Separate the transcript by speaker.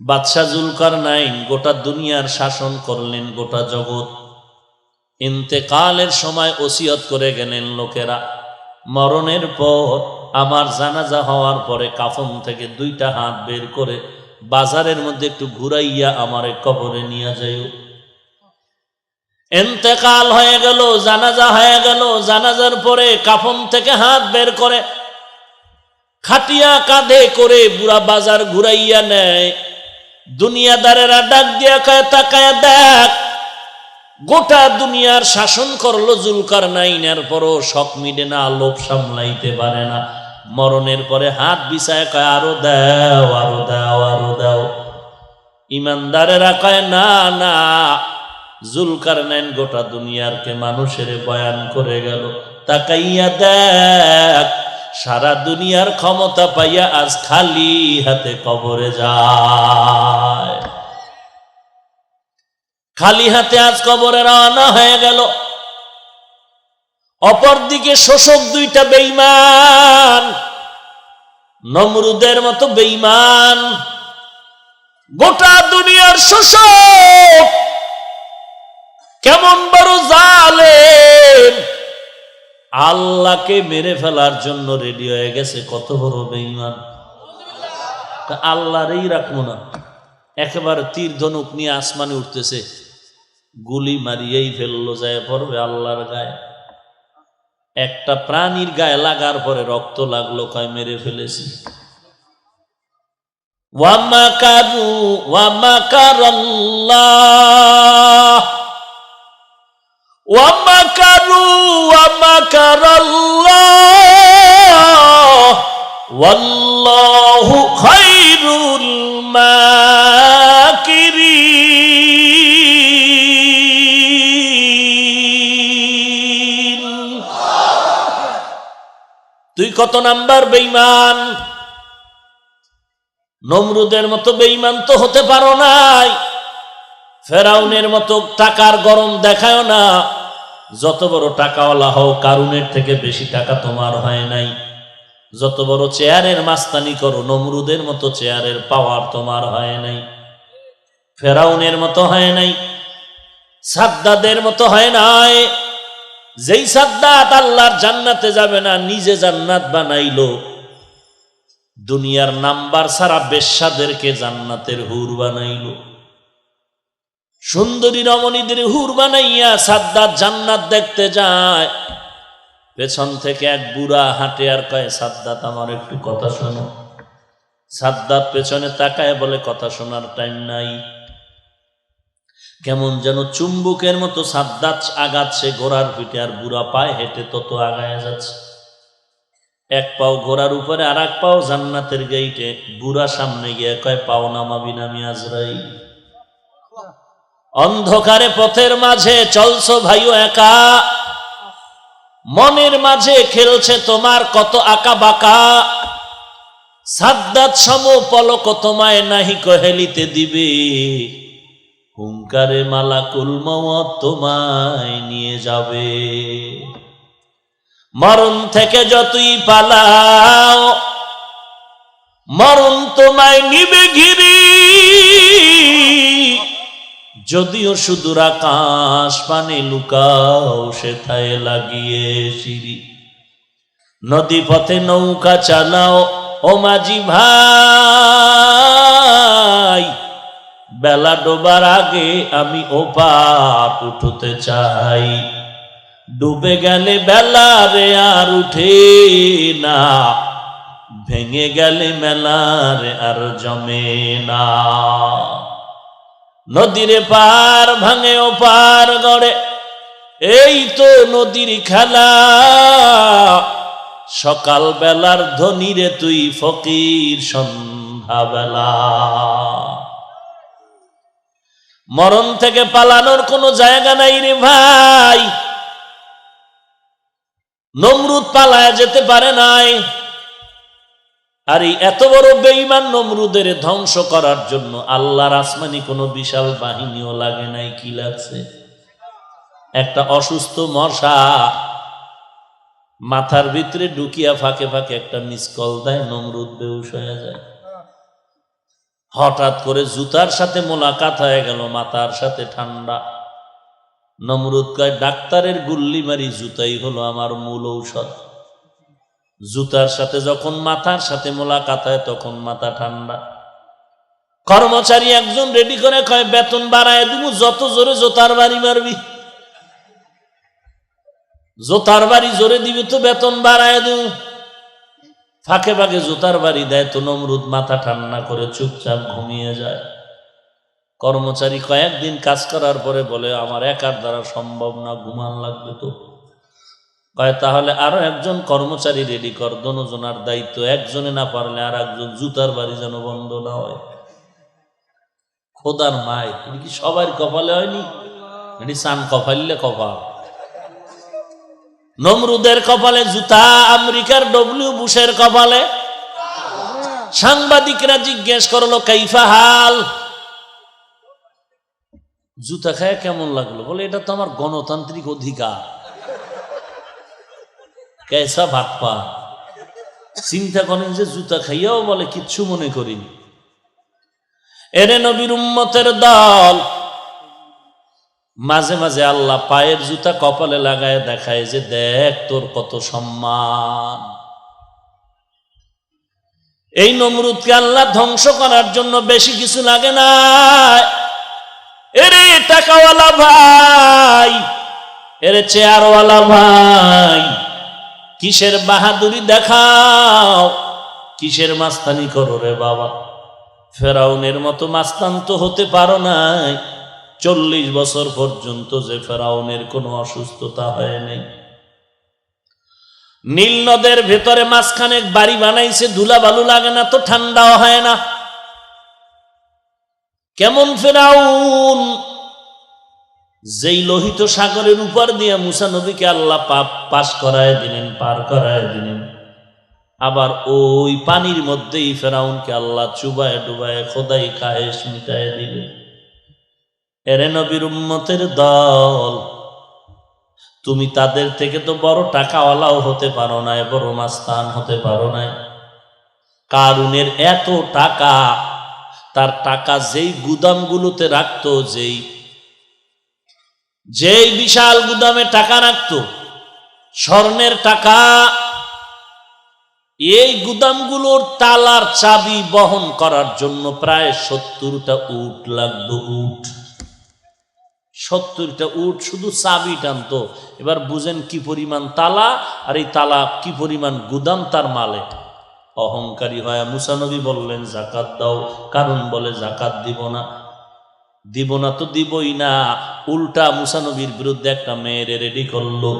Speaker 1: বাদশাহ জুলকারনাইন গোটা দুনিয়ার শাসন করলেন, গোটা জগৎ। ইন্তেকালের সময় ওসিয়ত করে গেলেন লোকেরা, মরণের পর আমার জানাজা হওয়ার পরে কাফন থেকে 2টা হাত বের করে বাজারের মধ্যে একটু ঘুরাইয়া আমারে কবরে নিয়ে যাইও। ইন্তেকাল হয়ে গেল, জানাজা হয়ে গেল, জানাজার পরে কাফন থেকে হাত বের করে খাটিয়া কাঁধে করে বুড়া বাজার ঘুরাইয়া নেয়। দুনিয়াদারেরা ডাক দিয়া কয়, তাকায় দেখ, গোটা দুনিয়ার শাসন করলো জুলকারনাইনের, পরও শখ মিটে না, লোভ সামলাইতে পারে না। মরণের পরে হাত বিছায় কয়, আরো দাও, আরো দাও, আরো দাও। ইমানদারেরা কয়, না না, জুলকারনাইন গোটা দুনিয়ারকে মানুষের বয়ান করে গেল, তাকাইয়া দেখ, সারা দুনিয়ার ক্ষমতা পাইয়া আজ খালি হাতে কবরে যায়। খালি হাতে আজ কবরে রওনা হয়ে গেল। অপরদিকে শোষক 2টা বেঈমান, নমরুদের মতো বেঈমান, গোটা দুনিয়ার শোষক, কেমন বড় জালেম, আল্লাহকে মেরে ফেলার জন্য রেডি হয়ে গেছে। কত বড় বেঈমান! আল্লাহরই রাখবো না, একেবারে তীর ধনুক নিয়ে আসমানে উঠতেছে, গুলি মারিয়েই ফেললো, যায় পড়বে আল্লাহর গায়ে। একটা প্রাণীর গায়ে লাগার পরে রক্ত লাগলো, কয় মেরে ফেলেছি। ওয়ামাকারু ওয়ামাকারাল্লাহ ওয়ামাকারু ওয়ামাকারাল্লাহ ওয়াল্লাহু খায়রুল মাকিরিন। তুই কত নাম্বার বেঈমান? নমরুদের মতো বেঈমান তো হতে পারো নাই, ফেরাউনের মতো টাকার গরম দেখায় না। যত বড় টাকাওয়ালা হও, কারুনের থেকে বেশি টাকা তোমার হয় নাই। যত বড় চেয়ারের মাস্তানি করো, নমরুদের মতো চেয়ারের পাওয়ার তোমার হয় নাই, ফেরাউনের মতো হয় নাই, সাদ্দাদের মতো হয় নাই। যেই সাদ্দাত আল্লাহর জান্নাতে যাবে না, নিজে জান্নাত বানাইলো। দুনিয়ার নাম্বার ছাড়া বেশ্যাদেরকে জান্নাতের হুর বানাইলো। সুন্দরী রমণীদের হুর বানাইয়া সাদ্দাত জান্নাত দেখতে যায়। পেছন থেকে এক বুড়া হাঁটে আর কয়, সাদ্দাত আমার একটু কথা শোনো। সাদ্দাত পেছনে তাকায় বলে, কথা শোনার টাইম নাই। কেমন যেন চুম্বুকের মতো সাদ্দাত আগাচ্ছে ঘোড়ার পিঠে, আর বুড়া পায়ে হেঁটে তত আগায় যাচ্ছে। এক পাও ঘোড়ার উপরে, আর এক পাও জান্নাতের গেইটে। বুড়া সামনে গিয়ে কয়, পাও নামাবি না আমি আজরাইল। অন্ধকারে পথের মাঝে চলছো ভাইও একা, মনের মাঝে খেলছে তোমার কত আঁকা বাঁকা। সাদ্দাত সম পলক তোমায় নাহি কহেলিতে দিবে, হুঙ্কারে মালাকুল মওত তোমায় নিয়ে যাবে। মরণ থেকে যতই পালাও, মরণ তোমায় নিবে ঘিরি। যদিও সুদূর আকাশ পানে লুকাও, সেথায় লাগিয়ে সিঁড়ি। নদী পথে নৌকা চালাও ও মাঝি ভাই, বেলা ডোবার আগে আমি ওপার উঠতে চাই। ডুবে গেলে বেলা রে আর উঠে না, ভেঙে গেলে মেলা রে আর জমে না। নদীরে পার ভাঙে ও পার গড়ে, এই তো নদীর খেলা। সকাল বেলার ধনীরে তুই ফকির সন্ধ্যা বেলা। মরণ থেকে পালানোর কোনো জায়গা নাই রে ভাই। নমরুদ পালায় যেতে পারে নাই, আর এই এত বড় বেঈমান নমরুদের ধ্বংস করার জন্য আল্লাহর আসমানি কোনো বিশাল বাহিনীও লাগে নাই। কি লাগছে? একটা অসুস্থ মশা মাথার ভিতরে ঢুকিয়া ফাঁকে ফাঁকে একটা মিস কল দেয়, নমরুদ বেহুশ হয়ে যায়। হঠাৎ করে জুতার সাথে মোলাকাত হয়ে গেল, মাথার সাথে ঠান্ডা। নমরুদ কয়, ডাক্তারের গুল্লি মারি জুতাই হলো আমার মূল ঔষধ। জুতার সাথে যখন মাথার সাথে মোলাকাত হয় তখন মাথা ঠান্ডা। কর্মচারী একজন রেডি করে কয়, বেতন বাড়ায় দিব, যত জোরে জোতার বাড়ি মারবি। জোতার বাড়ি জোরে দিবি তো বেতন বাড়ায় দিব। ফাঁকে ফাঁকে জোতার বাড়ি দেয় তো নমরুদ মাথা ঠান্ডা করে চুপচাপ ঘুমিয়ে যায়। কর্মচারী কয়েকদিন কাজ করার পরে বলে, আমার একার দ্বারা সম্ভব না, ঘুমান লাগবে তো। কয়, তাহলে আরো একজন কর্মচারী রেডি কর, দোনোজনার দায়িত্ব, একজনে না পারলে আর একজন, জুতার বাড়ি যেন বন্ধ না হয়। খোদার মায়, তুমি কি সবার কপালে হয়নি? এটি চান কপাইলে কপাল। নমরুদের কপালে জুতা, আমেরিকার ডব্লিউ বুশের কপালে। সাংবাদিকরা জিজ্ঞেস করলো, কাইফা হাল, জুতা খায় কেমন লাগলো? বলে, এটা তো আমার গণতান্ত্রিক অধিকার। কেসা ভাটপা, চিন্তা করেন যে জুতা খাইয়াও বলে কিচ্ছু মনে করিনি। এরে নবীর উম্মতের দল, মাঝে মাঝে আল্লাহ পায়ের জুতা কপালে লাগায় দেখায় যে দেখ তোর কত সম্মান। এই নমরুদকে আল্লাহ ধ্বংস করার জন্য বেশি কিছু লাগে না। এরে টাকাওয়ালা ভাই, এরে চেয়ারওয়ালা ভাই, কিসের বাহাদুরি দেখাও, কিসের মাস্তানি করো রে বাবা? ফেরাউনের মতো মাস্তান তো হতে পারো নাই। 40 বছর পর্যন্ত যে ফেরাউনের কোনো অসুস্থতা হয় নাই। নীল নদের ভেতরে মাঝখানে বাড়ি বানাইছে, ধুলা বালু লাগে না তো, ঠান্ডাও হয় না। কেমন ফেরাউন, যেই লোহিত সাগরের উপর দিয়ে মুসা নবীকে আল্লাহ পাস করায় দিলেন, পার করায় দিলেন, আবার ওই পানির মধ্যেই ফেরাউনকে আল্লাহ চুবায় ডুবায় খোদাই খায়েশ মিটায় দিলেন। এরে নবীর উম্মতের দল, তুমি তাদের থেকে তো বড় টাকাওয়ালাও হতে পারো না, বড় মাস্তান হতে পারো না। কারুনের এত টাকা, তার টাকা যেই গুদামগুলোতে রাখতো, যেই বিশাল গুদামে টাকা রাখতো, স্বর্ণের টাকা, এই গুদামগুলোর তালার চাবি বহন করার জন্য প্রায় 70টা উট লাগতো। উট, 70টা উট শুধু চাবি টানতো। এবার বুঝেন কি পরিমাণ তালা, আর এই তালা কি পরিমাণ গুদাম তার মালে। অহংকারী হয় মুসা নবী বললেন, যাকাত দাও। কারণ বলে, যাকাত দিব না। দিব না তো দিবই না, উল্টা মুসা নবীর বিরুদ্ধে একটা মেয়ের রেডি করলো।